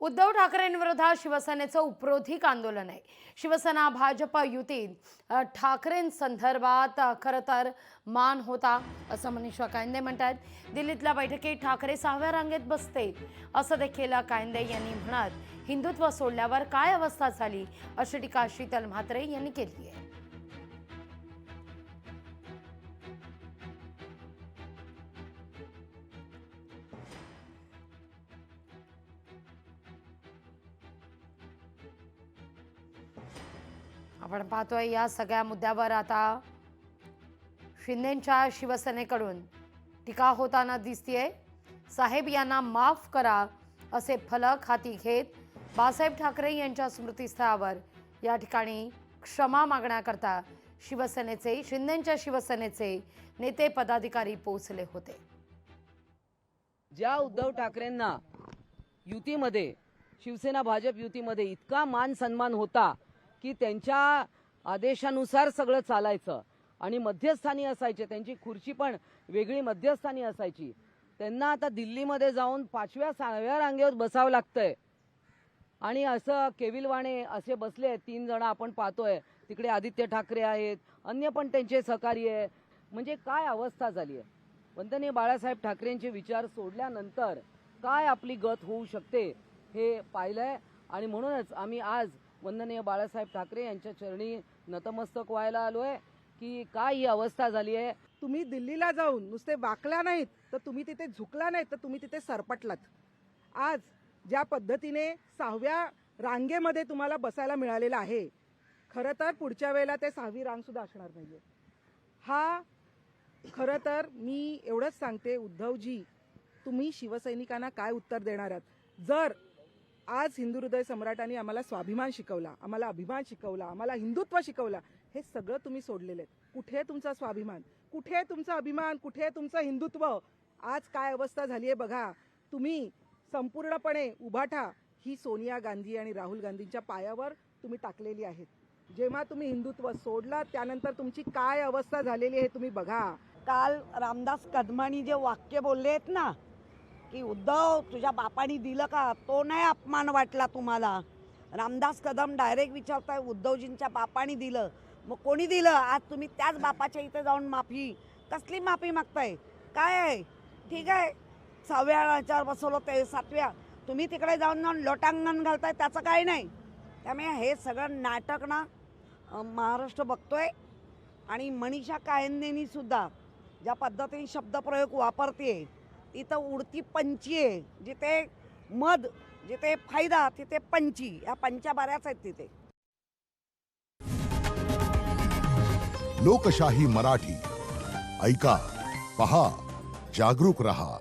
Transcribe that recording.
उद्धव ठाकरेंविरोधात शिवसेनेचं उपरोधिक आंदोलन आहे। शिवसेना भाजप युतीत ठाकरेंसंदर्भात खरं तर मान होता असं मनीषा कायंदे म्हणतात। दिल्लीतल्या बैठकीत ठाकरे 6व्या रांगेत बसते असं देखील कायंदे यांनी म्हणत हिंदुत्व सोडल्यावर काय अवस्था झाली अशी टीका शीतल म्हात्रे यांनी केली आहे। आपण पाहतोय या सगळ्या मुद्द्यावर आता शिंदेंच्या शिवसेनेकडून टीका होताना दिसतेय। साहेब यांना माफ करा असे फलक हाती घेत बाळासाहेब ठाकरे यांच्या स्मृतीस्थळावर या ठिकाणी क्षमा मागण्याकरता शिंदेंच्या शिवसेनेचे नेते पदाधिकारी पोहोचले होते। ज्या उद्धव ठाकरेंना युतीमध्ये शिवसेना भाजप युतीमध्ये इतका मान सन्मान होता की त्यांच्या आदेशानुसार सगळं चालायचं आणि मध्यस्थानी असायचे, त्यांची खुर्ची पण वेगळी मध्यस्थानी असायची, त्यांना आता दिल्लीमध्ये जाऊन 5व्या 6व्या रांगेवर बसावं लागतंय आणि असं केविलवाणे असे बसले 3 जण आपण पाहतोय। तिकडे आदित्य ठाकरे आहेत, अन्य पण त्यांचे सहकारी आहे। म्हणजे काय अवस्था झाली आहे। वंदनीय बाळासाहेब ठाकरेंचे विचार सोडल्यानंतर काय आपली गत होऊ शकते हे पाहिलंय आणि म्हणूनच आम्ही आज वंदनीय बाळासाहेब ठाकरे यांच्या चरणी नतमस्तक व्हायला आलोय की काय ही अवस्था झाली आहे। तुम्ही दिल्लीला जाऊन नुसते वाकला नाहीत तर तुम्ही तिथे झुकला नाहीत तर तुम्ही तिथे सरपटलात। आज ज्या पद्धतीने 6व्या रांगेमध्ये तुम्हाला बसायला मिळालेलं आहे, खरं तर पुढच्या वेळेला ते 6वी रांग सुद्धा असणार नाहीये। हा खरं तर मी एवढंच सांगते, उद्धवजी तुम्ही शिवसैनिकांना काय उत्तर देणार आहात। जर आज हिंदू हृदय सम्राटांनी आम्हाला स्वाभिमान शिकवला, आम्हाला अभिमान शिकवला, आम्हाला हिंदुत्व शिकवला, हे सगळं तुम्ही सोडलेले आहेत। कुठे आहे तुमचा स्वाभिमान, कुठे आहे तुमचा अभिमान, कुठे आहे तुमचं हिंदुत्व। आज काय अवस्था झाली आहे बघा। तुम्ही संपूर्णपणे उभाटा ही सोनिया गांधी आणि राहुल गांधींच्या पायावर तुम्ही टाकलेली आहेत। जेव्हा तुम्ही हिंदुत्व सोडलं त्यानंतर तुमची काय अवस्था झालेली आहे तुम्ही बघा। काल रामदास कदमांनी जे वाक्य बोलले आहेत ना की उद्धव तुझ्या बापानी दिलं का, तो नाही अपमान वाटला तुम्हाला। रामदास कदम डायरेक्ट विचारताय उद्धवजींच्या बापानी दिलं, मग कोणी दिलं। आज तुम्ही त्याच बापाच्या इथे जाऊन माफी, कसली माफी मागताय, काय आहे। ठीक आहे 6व्या रांगेवर बसवलं ते 7व्या, तुम्ही तिकडे जाऊन लोटांगण घालताय, त्याचं काही नाही। त्यामुळे हे सगळं नाटक ना महाराष्ट्र बघतोय आणि मनीषा कायंदेनी सुद्धा ज्या पद्धतीने शब्दप्रयोग वापरते तिथं उडती पंची आहे। जिथे मध, जिथे फायदा तिथे पंची, या पंचा बऱ्याच आहेत तिथे। लोकशाही मराठी ऐका, पहा, जागरूक रहा।